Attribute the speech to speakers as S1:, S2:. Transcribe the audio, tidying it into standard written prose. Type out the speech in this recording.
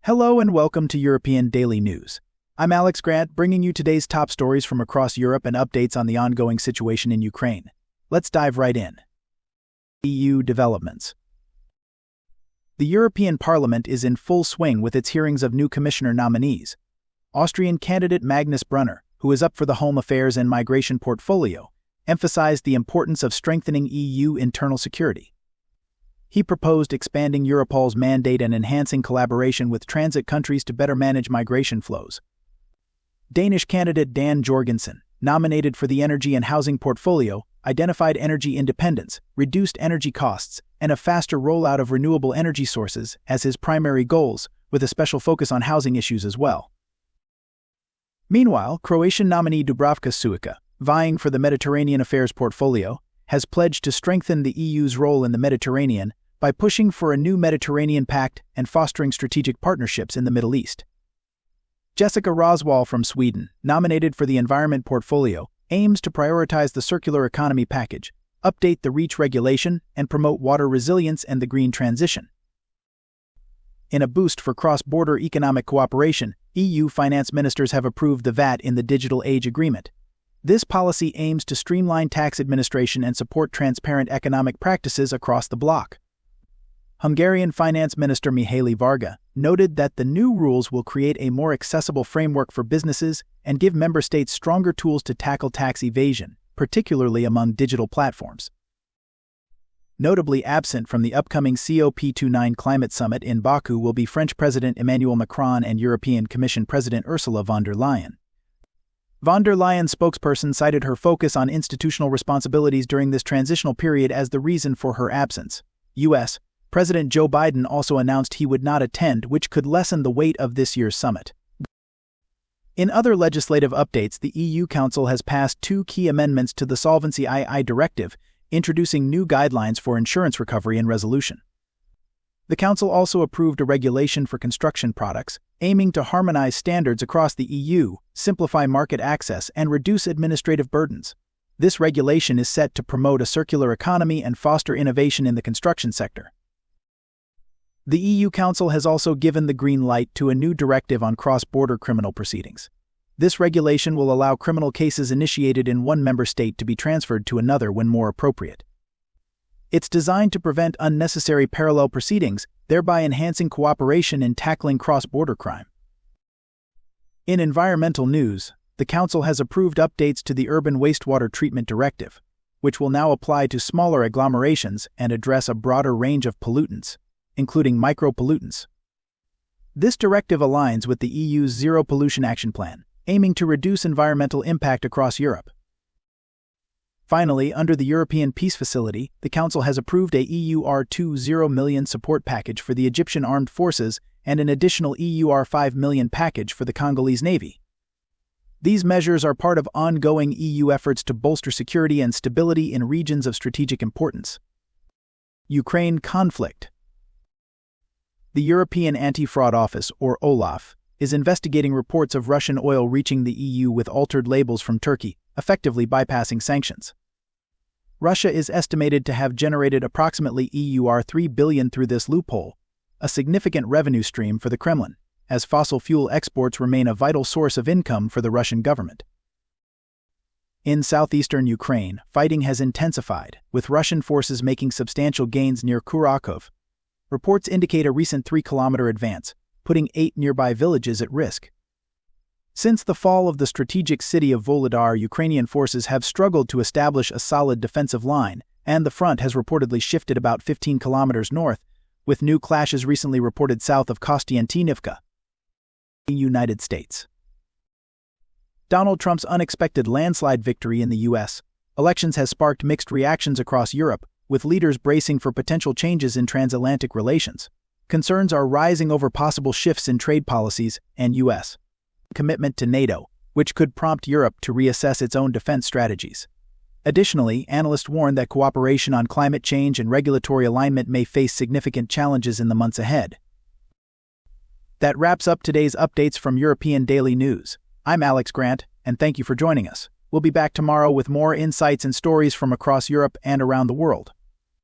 S1: Hello and welcome to European Daily News. I'm Alex Grant, bringing you today's top stories from across Europe and updates on the ongoing situation in Ukraine. Let's dive right in. EU developments. The European Parliament is in full swing with its hearings of new commissioner nominees. Austrian candidate Magnus Brunner, who is up for the Home Affairs and Migration portfolio, emphasized the importance of strengthening EU internal security. He proposed expanding Europol's mandate and enhancing collaboration with transit countries to better manage migration flows. Danish candidate Dan Jorgensen, nominated for the Energy and Housing portfolio, identified energy independence, reduced energy costs, and a faster rollout of renewable energy sources as his primary goals, with a special focus on housing issues as well. Meanwhile, Croatian nominee Dubravka Šuica, vying for the Mediterranean Affairs portfolio, has pledged to strengthen the EU's role in the Mediterranean by pushing for a new Mediterranean Pact and fostering strategic partnerships in the Middle East. Jessika Roswall from Sweden, nominated for the Environment portfolio, aims to prioritize the circular economy package, update the REACH regulation, and promote water resilience and the green transition. In a boost for cross-border economic cooperation, EU finance ministers have approved the VAT in the Digital Age Agreement. This policy aims to streamline tax administration and support transparent economic practices across the bloc. Hungarian Finance Minister Mihaly Varga noted that the new rules will create a more accessible framework for businesses and give member states stronger tools to tackle tax evasion, particularly among digital platforms. Notably absent from the upcoming COP29 climate summit in Baku will be French President Emmanuel Macron and European Commission President Ursula von der Leyen. Von der Leyen's spokesperson cited her focus on institutional responsibilities during this transitional period as the reason for her absence. U.S. President Joe Biden also announced he would not attend, which could lessen the weight of this year's summit. In other legislative updates, the EU Council has passed two key amendments to the Solvency II Directive, introducing new guidelines for insurance recovery and resolution. The Council also approved a regulation for construction products, aiming to harmonize standards across the EU, simplify market access, and reduce administrative burdens. This regulation is set to promote a circular economy and foster innovation in the construction sector. The EU Council has also given the green light to a new directive on cross-border criminal proceedings. This regulation will allow criminal cases initiated in one member state to be transferred to another when more appropriate. It's designed to prevent unnecessary parallel proceedings, thereby enhancing cooperation in tackling cross-border crime. In environmental news, the Council has approved updates to the Urban Wastewater Treatment Directive, which will now apply to smaller agglomerations and address a broader range of pollutants, including micropollutants. This directive aligns with the EU's Zero Pollution Action Plan, aiming to reduce environmental impact across Europe. Finally, under the European Peace Facility, the Council has approved a €2.0 million support package for the Egyptian Armed Forces and an additional €5 million package for the Congolese Navy. These measures are part of ongoing EU efforts to bolster security and stability in regions of strategic importance. Ukraine conflict. The European Anti-Fraud Office, or OLAF, is investigating reports of Russian oil reaching the EU with altered labels from Turkey, effectively bypassing sanctions. Russia is estimated to have generated approximately €3 billion through this loophole, a significant revenue stream for the Kremlin, as fossil fuel exports remain a vital source of income for the Russian government. In southeastern Ukraine, fighting has intensified, with Russian forces making substantial gains near Kurakhove. Reports indicate a recent 3-kilometer advance, putting 8 nearby villages at risk. Since the fall of the strategic city of Volodar, Ukrainian forces have struggled to establish a solid defensive line, and the front has reportedly shifted about 15 kilometers north, with new clashes recently reported south of Kostiantynivka. United States. Donald Trump's unexpected landslide victory in the U.S. elections has sparked mixed reactions across Europe, with leaders bracing for potential changes in transatlantic relations. Concerns are rising over possible shifts in trade policies and U.S. commitment to NATO, which could prompt Europe to reassess its own defense strategies. Additionally, analysts warn that cooperation on climate change and regulatory alignment may face significant challenges in the months ahead. That wraps up today's updates from European Daily News. I'm Alex Grant, and thank you for joining us. We'll be back tomorrow with more insights and stories from across Europe and around the world.